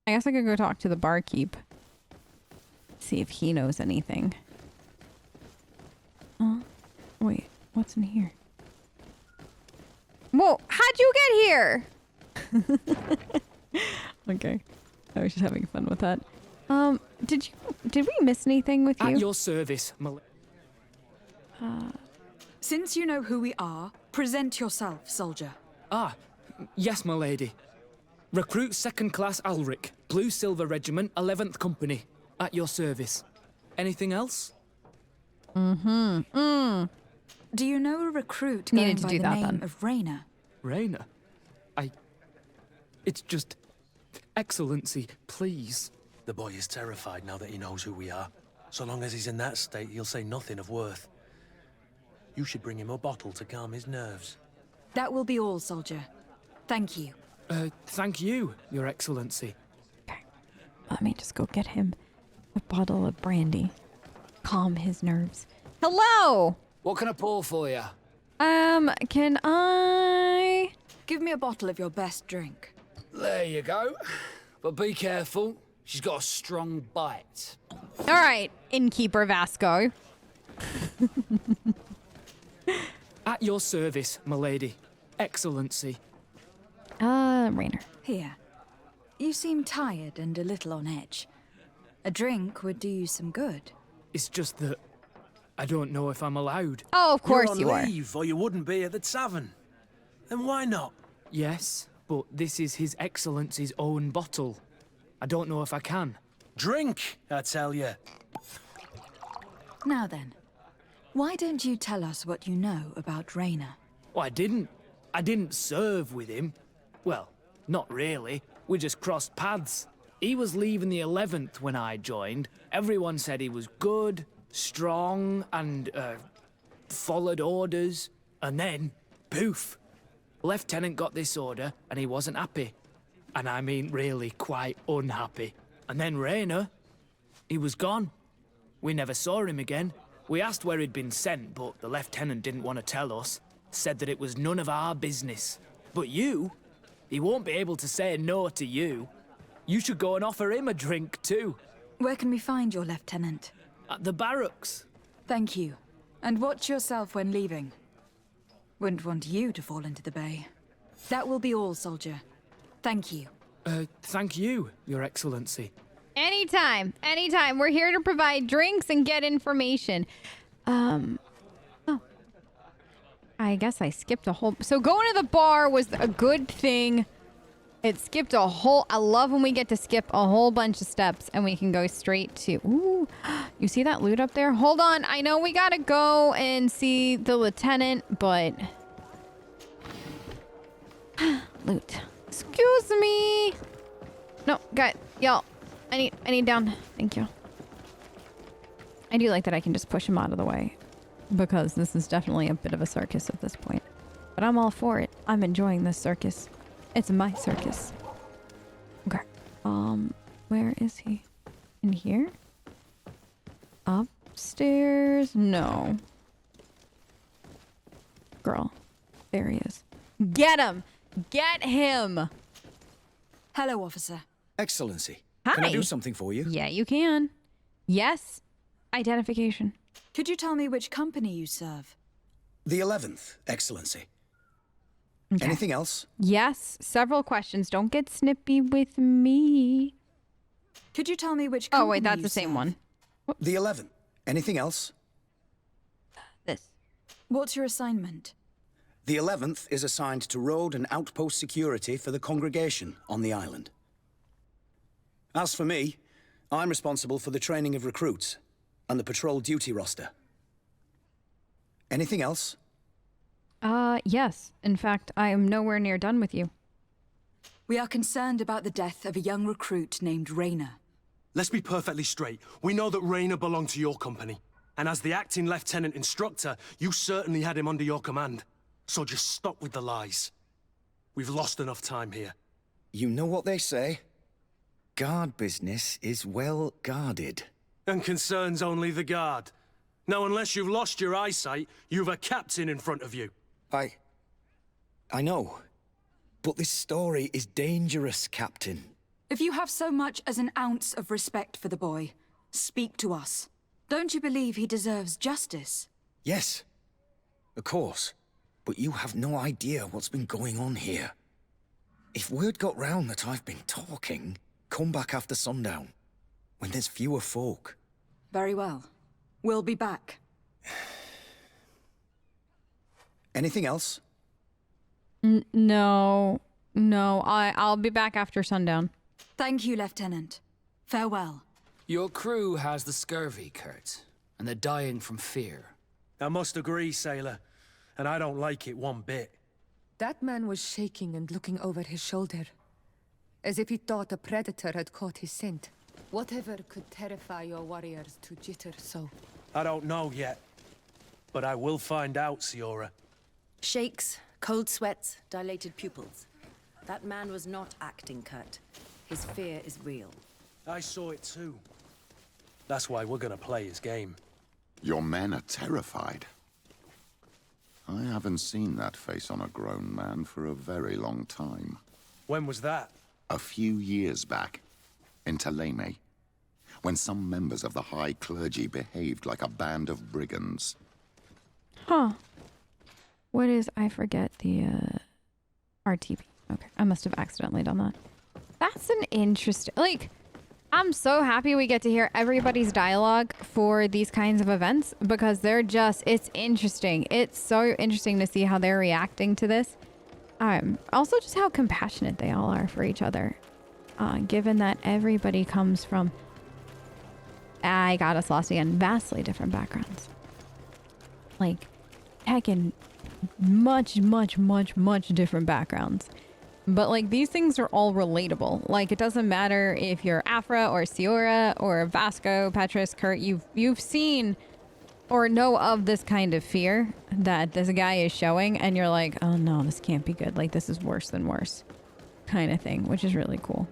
I guess I could go talk to the barkeep. See if he knows anything. Wait, what's in here? Whoa, how'd you get here? Okay. I was just having fun with that. Did we miss anything with you? At your service, Since you know who we are, present yourself, soldier. Ah, yes, my lady. Recruit 2nd Class Alric, Blue Silver Regiment, 11th Company. At your service. Anything else? Do you know a recruit going Needed to by do the that, name then. of Raina? Raina? It's just... Excellency, please. The boy is terrified now that he knows who we are. So long as he's in that state, he'll say nothing of worth. You should bring him a bottle to calm his nerves. That will be all, soldier. Thank you. Thank you, Your Excellency. Okay. Let me just go get him a bottle of brandy. Calm his nerves. Hello! What can I pour for you? Can I... Give me a bottle of your best drink. There you go. But be careful. She's got a strong bite. All right, Innkeeper Vasco. At your service, my lady. Excellency. Rainer. Here. You seem tired and a little on edge. A drink would do you some good. It's just that... I don't know if I'm allowed. Oh, of course you You're are. on leave, or you wouldn't be at the tavern. Then why not? Yes, but this is His Excellency's own bottle. I don't know if I can. Drink, I tell you. Now then, why don't you tell us what you know about Raina? Well, I didn't serve with him. Well, not really. We just crossed paths. He was leaving the 11th when I joined. Everyone said he was good, strong, and, followed orders. And then, poof. Lieutenant got this order, and he wasn't happy. And I mean really quite unhappy. And then Raina, he was gone. We never saw him again. We asked where he'd been sent, but the lieutenant didn't want to tell us. Said that it was none of our business. But you, he won't be able to say no to you. You should go and offer him a drink too. Where can we find your lieutenant? At the barracks. Thank you. And watch yourself when leaving. Wouldn't want you to fall into the bay. That will be all, soldier. Thank you. Thank you, Your Excellency. Anytime, anytime. We're here to provide drinks and get information. Oh. I guess I skipped a whole... So going to the bar was a good thing. It skipped a whole... I love when we get to skip a whole bunch of steps and we can go straight to... Ooh, you see that loot up there? Hold on. I know we gotta go and see the lieutenant, but... Loot. Excuse me. No, guys, y'all. I need down. Thank you. I do like that I can just push him out of the way. Because this is definitely a bit of a circus at this point. But I'm all for it. I'm enjoying this circus. It's my circus. Okay. Where is he? In here? Upstairs? No. Girl. There he is. Get him! Get him! Hello, officer. Excellency. Hi. Can I do something for you? Yeah, you can. Yes. Identification. Could you tell me which company you serve? The 11th, Excellency. Okay. Anything else? Yes. Several questions. Don't get snippy with me. Could you tell me which company Oh, wait, that's you the same serve? one. The 11th. Anything else? This. What's your assignment? The 11th is assigned to road and outpost security for the congregation on the island. As for me, I'm responsible for the training of recruits and the patrol duty roster. Anything else? Yes. In fact, I am nowhere near done with you. We are concerned about the death of a young recruit named Raina. Let's be perfectly straight. We know that Raina belonged to your company. And as the acting lieutenant instructor, you certainly had him under your command. So just stop with the lies. We've lost enough time here. You know what they say? Guard business is well guarded. And concerns only the guard. Now, unless you've lost your eyesight, you've a captain in front of you. I know. But this story is dangerous, Captain. If you have so much as an ounce of respect for the boy, speak to us. Don't you believe he deserves justice? Yes, of course. But you have no idea what's been going on here. If word got round that I've been talking, come back after sundown, when there's fewer folk. Very well. We'll be back. Anything else? No. No, I'll be back after sundown. Thank you, Lieutenant. Farewell. Your crew has the scurvy, Kurt, and they're dying from fear. I must agree, sailor. And I don't like it one bit. That man was shaking and looking over his shoulder, as if he thought a predator had caught his scent. Whatever could terrify your warriors to jitter so? I don't know yet. But I will find out, Siora. Shakes, cold sweats, dilated pupils. That man was not acting, Kurt. His fear is real. I saw it too. That's why we're gonna play his game. Your men are terrified. I haven't seen that face on a grown man for a very long time. When was that? A few years back, in Taleme, when some members of the high clergy behaved like a band of brigands. Huh. What is... I forget the, RTP. Okay, I must have accidentally done that. That's an interesting... Like, I'm so happy we get to hear everybody's dialogue for these kinds of events because they're just... It's interesting. It's so interesting to see how they're reacting to this. Also just how compassionate they all are for each other. Given that everybody comes from... I got us lost again. Vastly different backgrounds. Like, heck, in much different backgrounds. But like these things are all relatable. Like it doesn't matter if you're Afra or Siora or Vasco, Petrus, Kurt, you've seen or know of this kind of fear that this guy is showing and you're like, oh no, this can't be good. Like this is worse than worse kind of thing, which is really cool.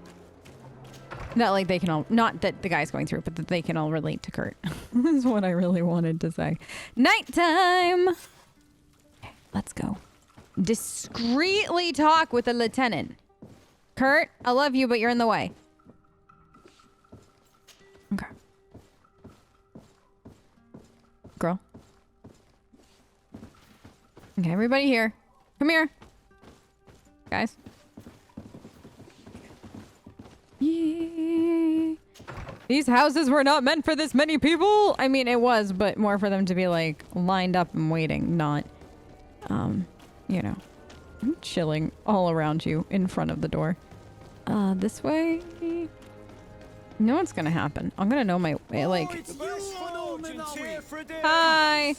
Not like they can all, not that the guy's going through, but that they can all relate to Kurt. This is what I really wanted to say. Nighttime! Okay, let's go. Discreetly talk with the lieutenant. Kurt, I love you, but you're in the way. Okay. Girl. Okay, everybody here. Come here. Guys. Yeah. These houses were not meant for this many people. I mean, it was, but more for them to be like lined up and waiting, not, you know, chilling all around you in front of the door. This way? You know what's gonna happen. I'm gonna know my way, like... Hi!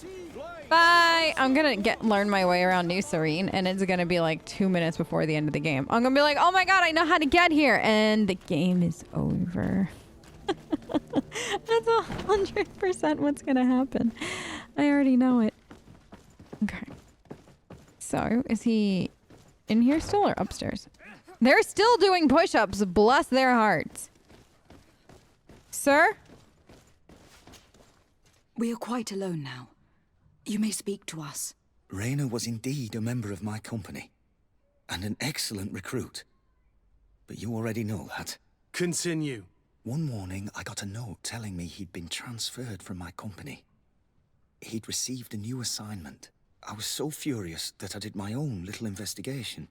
Bye! I'm gonna learn my way around New Serene, and it's gonna be like 2 minutes before the end of the game. I'm gonna be like, oh my god, I know how to get here! And the game is over. That's 100% what's gonna happen. I already know it. Okay. So, is he in here still or upstairs? They're still doing push-ups, bless their hearts. Sir? We are quite alone now. You may speak to us. Reyna was indeed a member of my company, and an excellent recruit. But you already know that. Continue. One morning, I got a note telling me he'd been transferred from my company. He'd received a new assignment. I was so furious that I did my own little investigation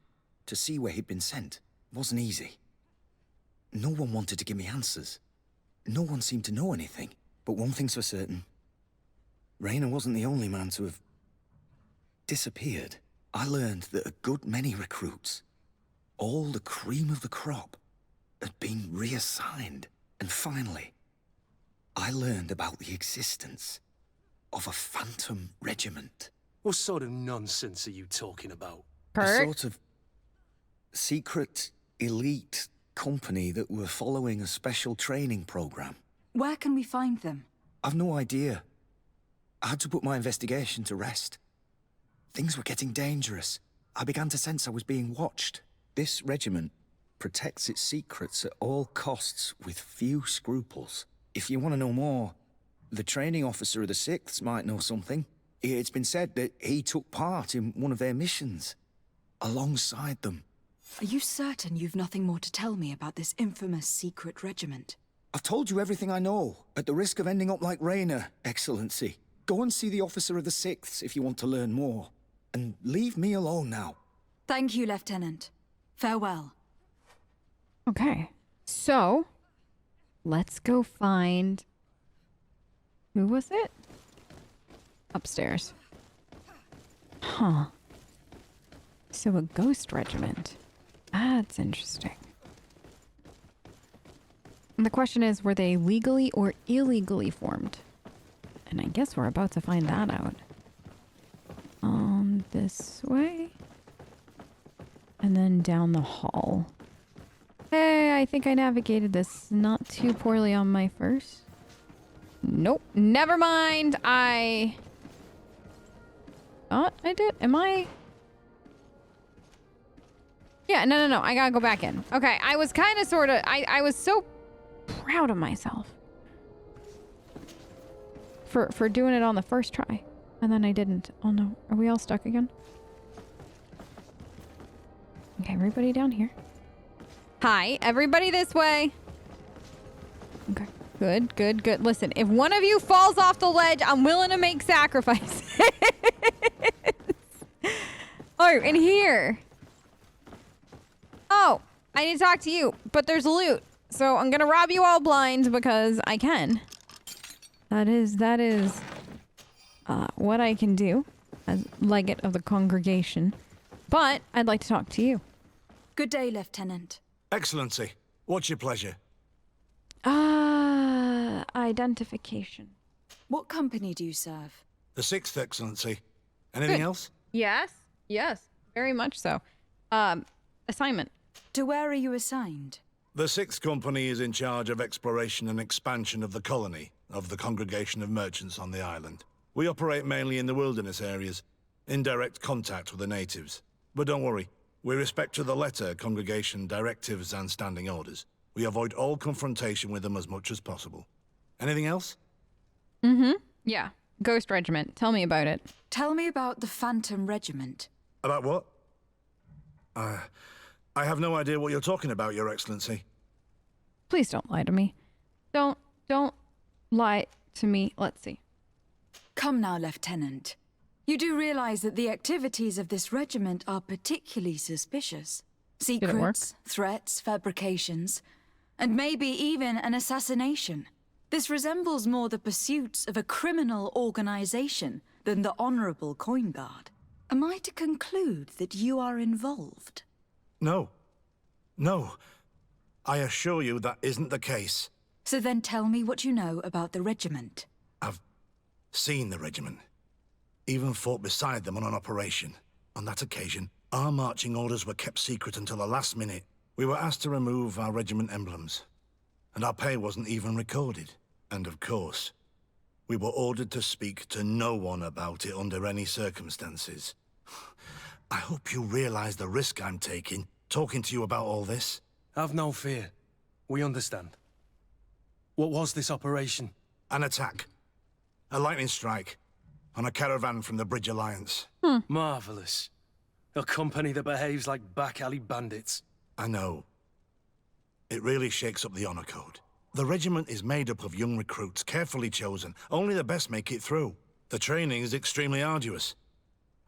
to see where he'd been sent. It wasn't easy. No one wanted to give me answers. No one seemed to know anything. But one thing's for certain. Reyna wasn't the only man to have disappeared. I learned that a good many recruits, all the cream of the crop, had been reassigned. And finally, I learned about the existence of a phantom regiment. What sort of nonsense are you talking about? Kurt? A sort of secret, elite company that were following a special training program. Where can we find them? I've no idea. I had to put my investigation to rest. Things were getting dangerous. I began to sense I was being watched. This regiment protects its secrets at all costs with few scruples. If you want to know more, the training officer of the 6th might know something. It's been said that he took part in one of their missions. Alongside them, Are you certain you've nothing more to tell me about this infamous secret regiment? I've told you everything I know, at the risk of ending up like Raynor, Excellency. Go and see the officer of the 6th if you want to learn more. And leave me alone now. Thank you, Lieutenant. Farewell. Okay. So, let's go find... Who was it? Upstairs. Huh. So a ghost regiment. That's interesting. And the question is, were they legally or illegally formed? And I guess we're about to find that out. This way. And then down the hall. Hey, I think I navigated this not too poorly on my first. Nope. Never mind. I thought I did. Am I? Yeah, no. I gotta go back in. Okay, I was kind of sort of... I was so proud of myself. For doing it on the first try. And then I didn't. Oh no. Are we all stuck again? Okay, everybody down here. Hi, everybody this way. Okay. Good. Listen, if one of you falls off the ledge, I'm willing to make sacrifices. Oh, in here. Oh, I need to talk to you, but there's loot. So I'm gonna rob you all blind because I can. That is what I can do as legate of the congregation. But I'd like to talk to you. Good day, Lieutenant. Excellency, what's your pleasure? Identification. What company do you serve? The 6th, Excellency. Anything else? Yes, very much so. Assignment. To where are you assigned? The 6th Company is in charge of exploration and expansion of the colony of the Congregation of Merchants on the island. We operate mainly in the wilderness areas, in direct contact with the natives. But don't worry, we respect to the letter congregation directives and standing orders. We avoid all confrontation with them as much as possible. Anything else? Yeah. Ghost Regiment. Tell me about it. Tell me about the Phantom Regiment. About what? I have no idea what you're talking about, Your Excellency. Please don't lie to me. Don't lie to me. Let's see. Come now, Lieutenant. You do realize that the activities of this regiment are particularly suspicious. Secrets, threats, fabrications, and maybe even an assassination. This resembles more the pursuits of a criminal organization than the honorable coin guard. Am I to conclude that you are involved? No. I assure you that isn't the case. So then tell me what you know about the regiment. I've seen the regiment. Even fought beside them on an operation. On that occasion, our marching orders were kept secret until the last minute. We were asked to remove our regiment emblems. And our pay wasn't even recorded. And of course, we were ordered to speak to no one about it under any circumstances. I hope you realize the risk I'm taking, talking to you about all this. Have no fear. We understand. What was this operation? An attack. A lightning strike. On a caravan from the Bridge Alliance. Marvelous. A company that behaves like back-alley bandits. I know. It really shakes up the honor code. The regiment is made up of young recruits, carefully chosen. Only the best make it through. The training is extremely arduous.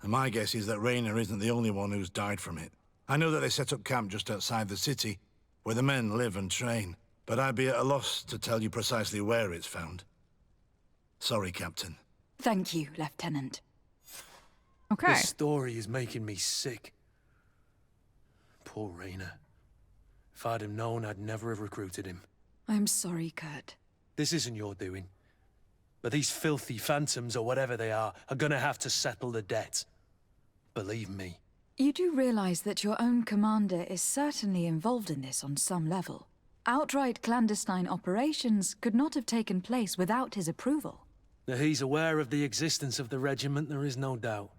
And my guess is that Raynor isn't the only one who's died from it. I know that they set up camp just outside the city, where the men live and train. But I'd be at a loss to tell you precisely where it's found. Sorry, Captain. Thank you, Lieutenant. Okay. This story is making me sick. Poor Raynor. If I'd have known, I'd never have recruited him. I'm sorry, Kurt. This isn't your doing. But these filthy phantoms, or whatever they are gonna have to settle the debt. Believe me. You do realize that your own commander is certainly involved in this on some level. Outright clandestine operations could not have taken place without his approval. That he's aware of the existence of the regiment, there is no doubt.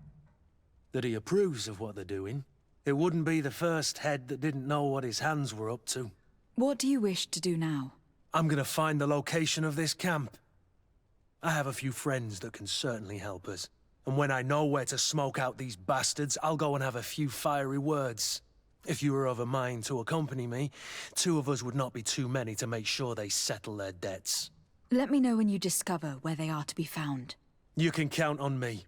That he approves of what they're doing. It wouldn't be the first head that didn't know what his hands were up to. What do you wish to do now? I'm gonna find the location of this camp. I have a few friends that can certainly help us. And when I know where to smoke out these bastards, I'll go and have a few fiery words. If you were of a mind to accompany me, 2 of us would not be too many to make sure they settle their debts. Let me know when you discover where they are to be found. You can count on me.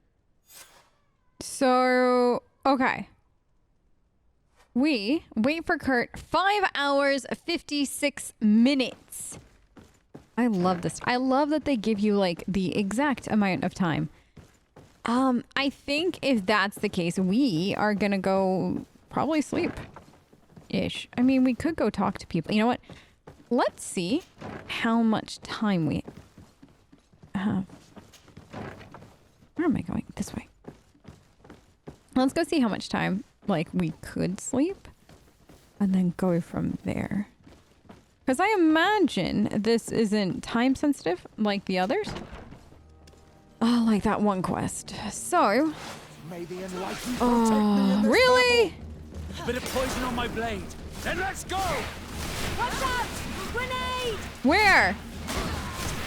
So, okay. We wait for Kurt 5 hours, 56 minutes. I love this. I love that they give you like the exact amount of time. I think if that's the case, we are gonna go probably sleep-ish. I mean, we could go talk to people. You know what? Let's see how much time we have. Where am I going? This way. Let's go see how much time, like, we could sleep. And then go from there. Because I imagine this isn't time sensitive like the others. Oh, like that one quest. So. Oh, really? Bit of poison on my blade. Then let's go! Watch out! Grenade! Where?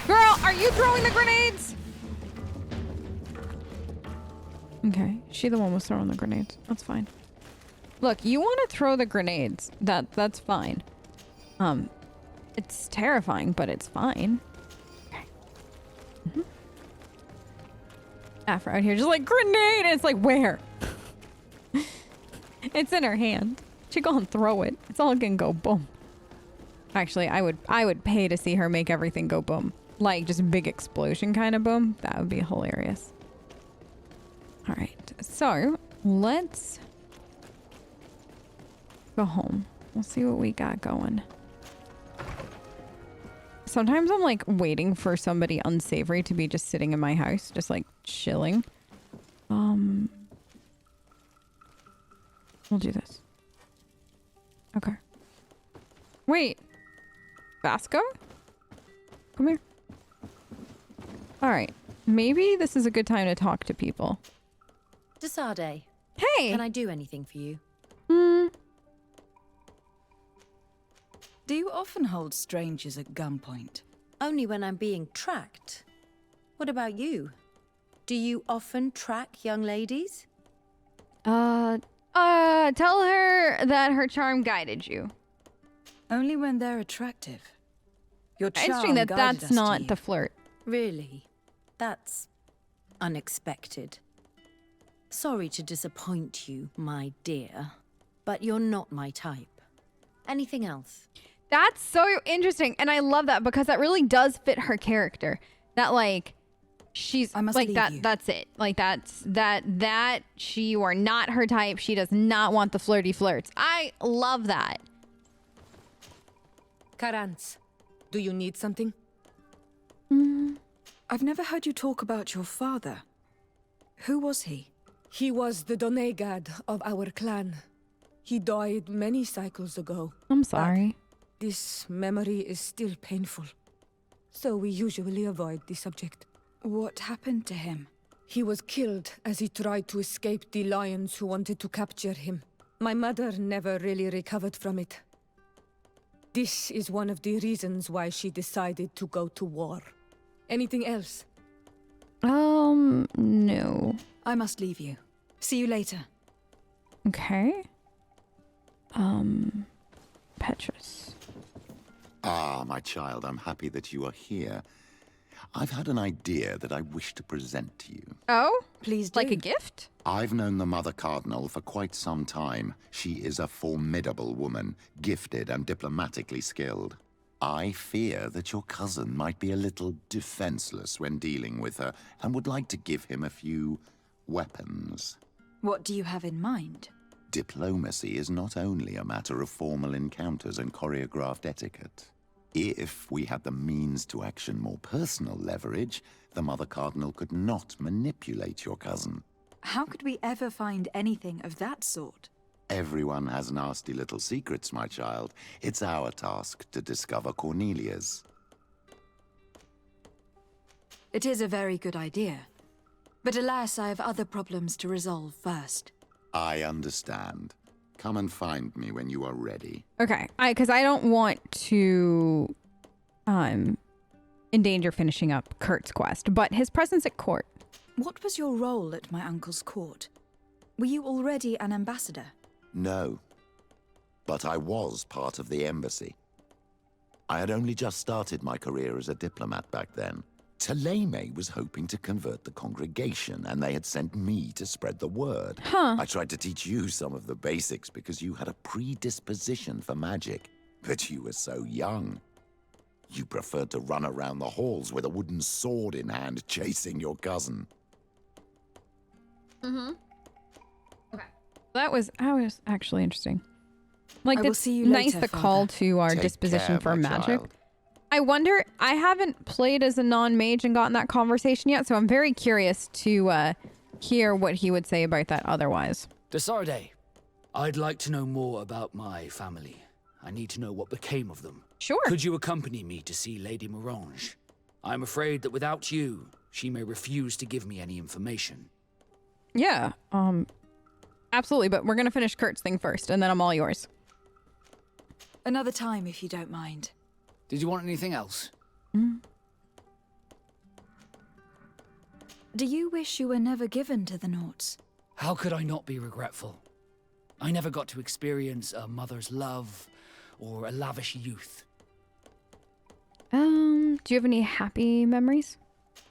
Girl, are you throwing the grenades? Okay, she the one was throwing the grenades. That's fine. Look, you want to throw the grenades. That's fine. It's terrifying, but it's fine. Okay. Afra out here just like, grenade! It's like, where? It's in her hand. She go and throw it. It's all gonna go boom. Actually, I would pay to see her make everything go boom. Like, just big explosion kind of boom. That would be hilarious. Alright, so let's go home. We'll see what we got going. Sometimes I'm like waiting for somebody unsavory to be just sitting in my house, just like chilling. We'll do this. Okay. Wait. Vasco? Come here. Alright. Maybe this is a good time to talk to people. To Sardet. Hey! Can I do anything for you? Do you often hold strangers at gunpoint? Only when I'm being tracked. What about you? Do you often track young ladies? Tell her that her charm guided you. Only when they're attractive. Your charm Interesting that guided that's us to not you. the flirt. Really? That's unexpected. Sorry to disappoint you, my dear, but you're not my type. Anything else? That's so interesting, and I love that because that really does fit her character. That like she's I must like leave that you. that's it. Like you are not her type. She does not want the flirty flirts. I love that. Karans, do you need something? I've never heard you talk about your father. Who was he? He was the Donegad of our clan. He died many cycles ago. I'm sorry. This memory is still painful, so we usually avoid the subject. What happened to him? He was killed as he tried to escape the lions who wanted to capture him. My mother never really recovered from it. This is one of the reasons why she decided to go to war. Anything else? No. I must leave you. See you later. Okay. Petrus. Ah, my child, I'm happy that you are here. I've had an idea that I wish to present to you. Oh? Please do. Like a gift? I've known the Mother Cardinal for quite some time. She is a formidable woman, gifted and diplomatically skilled. I fear that your cousin might be a little defenseless when dealing with her and would like to give him a few weapons. What do you have in mind? Diplomacy is not only a matter of formal encounters and choreographed etiquette. If we had the means to action more personal leverage, the Mother Cardinal could not manipulate your cousin. How could we ever find anything of that sort? Everyone has nasty little secrets, my child. It's our task to discover Cornelia's. It is a very good idea. But alas, I have other problems to resolve first. I understand. Come and find me when you are ready. Okay. Because I don't want to endanger finishing up Kurt's quest, but his presence at court. What was your role at my uncle's court? Were you already an ambassador? No. but I was part of the embassy. I had only just started my career as a diplomat back then. Taleme was hoping to convert the congregation, and they had sent me to spread the word. Huh. I tried to teach you some of the basics because you had a predisposition for magic, but you were so young. You preferred to run around the halls with a wooden sword in hand, chasing your cousin. Mm-hmm. Okay. That was actually interesting. Like, I will it's see you nice later, the Father. call to our Take disposition care, for my magic. child. I wonder, I haven't played as a non-mage and gotten that conversation yet, so I'm very curious to hear what he would say about that otherwise. De Sardet, I'd like to know more about my family. I need to know what became of them. Sure. Could you accompany me to see Lady Morange? I'm afraid that without you, she may refuse to give me any information. Yeah, absolutely, but we're gonna finish Kurt's thing first, and then I'm all yours. Another time, if you don't mind. Did you want anything else? Do you wish you were never given to the Nauts? How could I not be regretful? I never got to experience a mother's love or a lavish youth. Do you have any happy memories?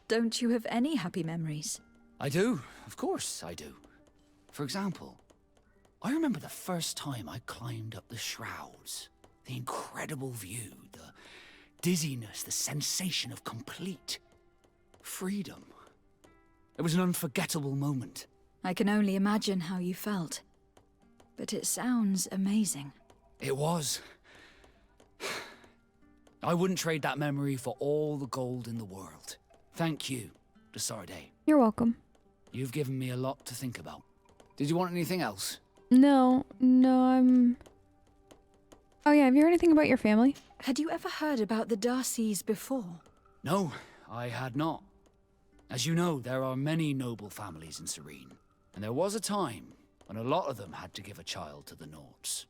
Don't you have any happy memories? I do, of course I do. For example, I remember the first time I climbed up the shrouds. The incredible view, the dizziness, the sensation of complete freedom. It was an unforgettable moment. I can only imagine how you felt. But it sounds amazing. It was. I wouldn't trade that memory for all the gold in the world. Thank you, de Sardet. You're welcome. You've given me a lot to think about. Did you want anything else? No, I'm... Oh yeah, have you heard anything about your family? Had you ever heard about the Darcys before? No, I had not. As you know, there are many noble families in Serene, and there was a time when a lot of them had to give a child to the Nauts.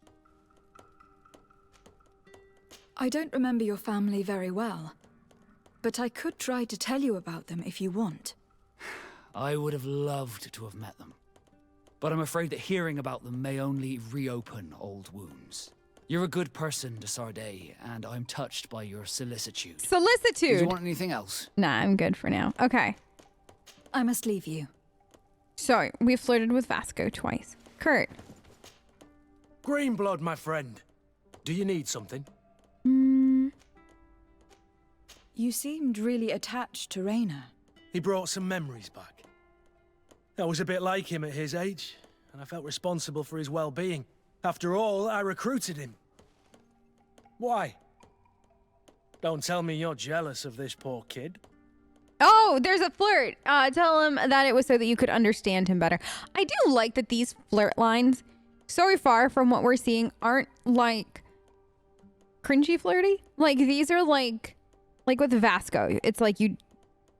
I don't remember your family very well, but I could try to tell you about them if you want. I would have loved to have met them, but I'm afraid that hearing about them may only reopen old wounds. You're a good person, de Sardet, and I'm touched by your solicitude. Solicitude? Did you want anything else? Nah, I'm good for now. Okay. I must leave you. So, we flirted with Vasco twice. Kurt. Greenblood, my friend. Do you need something? You seemed really attached to Raina. He brought some memories back. I was a bit like him at his age, and I felt responsible for his well-being. After all, I recruited him. Why? Don't tell me you're jealous of this poor kid. Oh, there's a flirt. Tell him that it was so that you could understand him better. I do like that these flirt lines, so far from what we're seeing, aren't like cringy flirty. Like these are like with Vasco. It's like you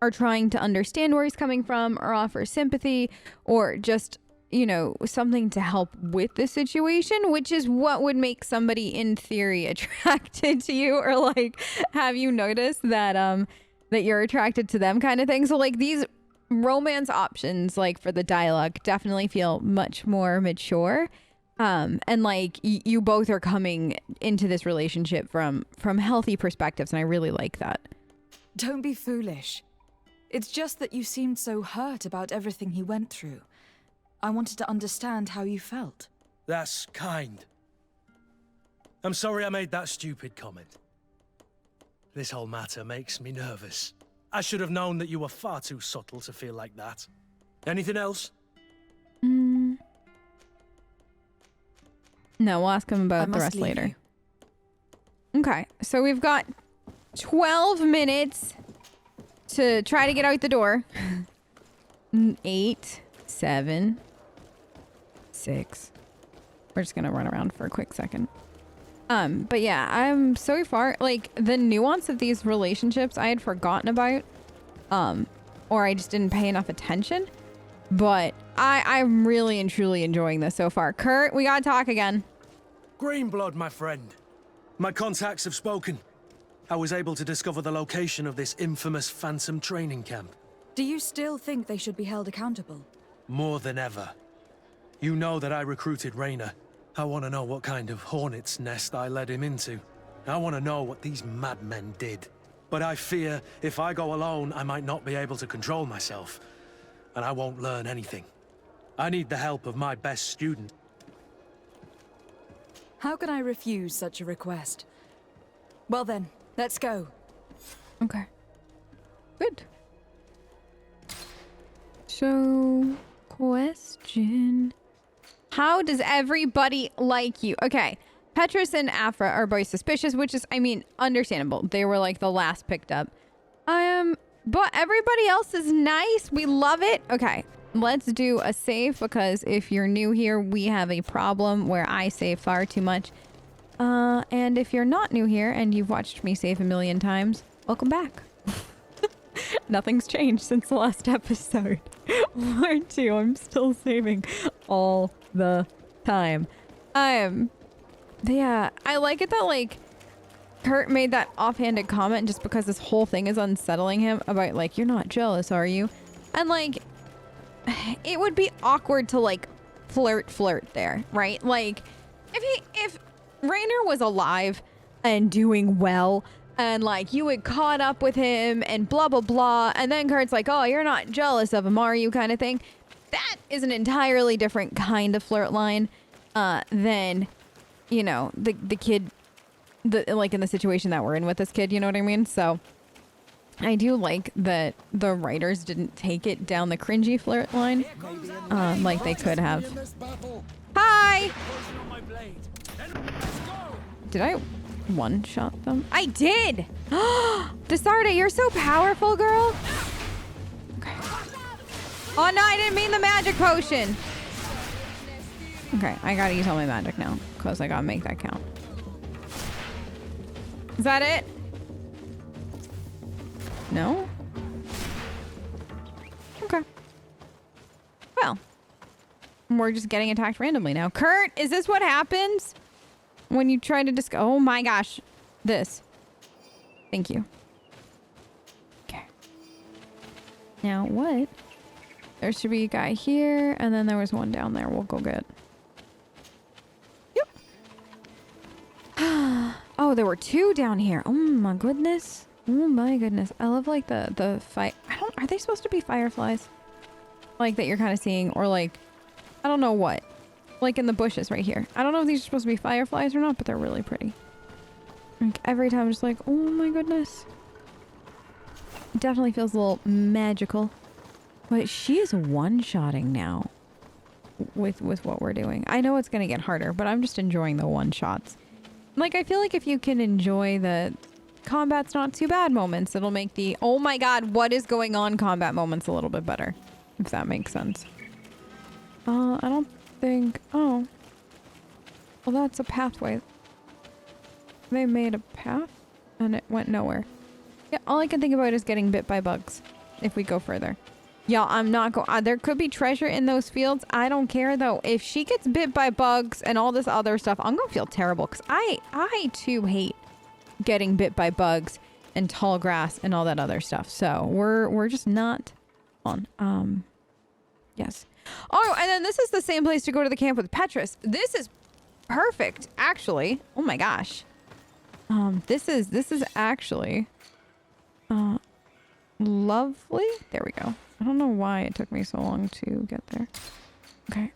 are trying to understand where he's coming from or offer sympathy or just, you know, something to help with the situation, which is what would make somebody in theory attracted to you or like have you notice that that you're attracted to them kind of thing. So like these romance options like for the dialogue definitely feel much more mature. And like you both are coming into this relationship from healthy perspectives, and I really like that. Don't be foolish. It's just that you seemed so hurt about everything he went through. I wanted to understand how you felt. That's kind. I'm sorry I made that stupid comment. This whole matter makes me nervous. I should have known that you were far too subtle to feel like that. Anything else? No, we'll ask him about the rest later. Okay, so we've got 12 minutes to try to get out the door. 8, 7, 6. We're just gonna run around for a quick second. But yeah, I'm so far, like, the nuance of these relationships I had forgotten about, or I just didn't pay enough attention, but I'm really and truly enjoying this so far. Kurt, we gotta talk again. Greenblood, my friend. My contacts have spoken. I was able to discover the location of this infamous Phantom training camp. Do you still think they should be held accountable? More than ever. You know that I recruited Raina. I want to know what kind of hornet's nest I led him into. I want to know what these madmen did. But I fear if I go alone, I might not be able to control myself. And I won't learn anything. I need the help of my best student. How can I refuse such a request? Well then, let's go. Okay. Good. So, question. How does everybody like you? Okay. Petrus and Afra are both suspicious, which is, I mean, understandable. They were like the last picked up. But everybody else is nice. We love it. Okay. Let's do a save because if you're new here, we have a problem where I save far too much. And if you're not new here and you've watched me save a million times, welcome back. Nothing's changed since the last episode. Or two, I'm still saving all the time. Yeah, I like it that, like, Kurt made that offhanded comment just because this whole thing is unsettling him about, like, you're not jealous, are you? And, like, it would be awkward to, like, flirt there, right? Like, if Rainer was alive and doing well and, like, you had caught up with him and blah, blah, blah, and then Kurt's like, oh, you're not jealous of him, are you, kind of thing. That is an entirely different kind of flirt line than, you know, the kid, like, in the situation that we're in with this kid, you know what I mean? So I do like that the writers didn't take it down the cringy flirt line like they could have. Hi! Did I one-shot them? I did! Sardet, you're so powerful, girl! Okay. Oh no, I didn't mean the magic potion! Okay, I gotta use all my magic now, because I gotta make that count. Is that it? No? Okay. Well. We're just getting attacked randomly now. Kurt, is this what happens? When you try to oh my gosh. This. Thank you. Okay. Now what? There should be a guy here, and then there was one down there we'll go get. Yep. Oh, there were two down here. Oh my goodness. Oh my goodness. I love like the fight. Are they supposed to be fireflies? Like that you're kind of seeing, or like, I don't know what. Like in the bushes right here. I don't know if these are supposed to be fireflies or not, but they're really pretty. Like every time I'm just like, oh my goodness. It definitely feels a little magical. But she is one-shotting now with what we're doing. I know it's going to get harder, but I'm just enjoying the one-shots. Like, I feel like if you can enjoy the combat's not too bad moments, it'll make the, oh my god, what is going on combat moments a little bit better. If that makes sense. I don't think, oh. Well, that's a pathway. They made a path and it went nowhere. Yeah, all I can think about is getting bit by bugs if we go further. Y'all, I'm not going. There could be treasure in those fields. I don't care though. If she gets bit by bugs and all this other stuff, I'm gonna feel terrible because I too hate getting bit by bugs and tall grass and all that other stuff. So we're just not on. Yes. Oh, and then this is the same place to go to the camp with Petrus. This is perfect, actually. Oh my gosh. This is actually lovely. There we go. I don't know why it took me so long to get there. Okay.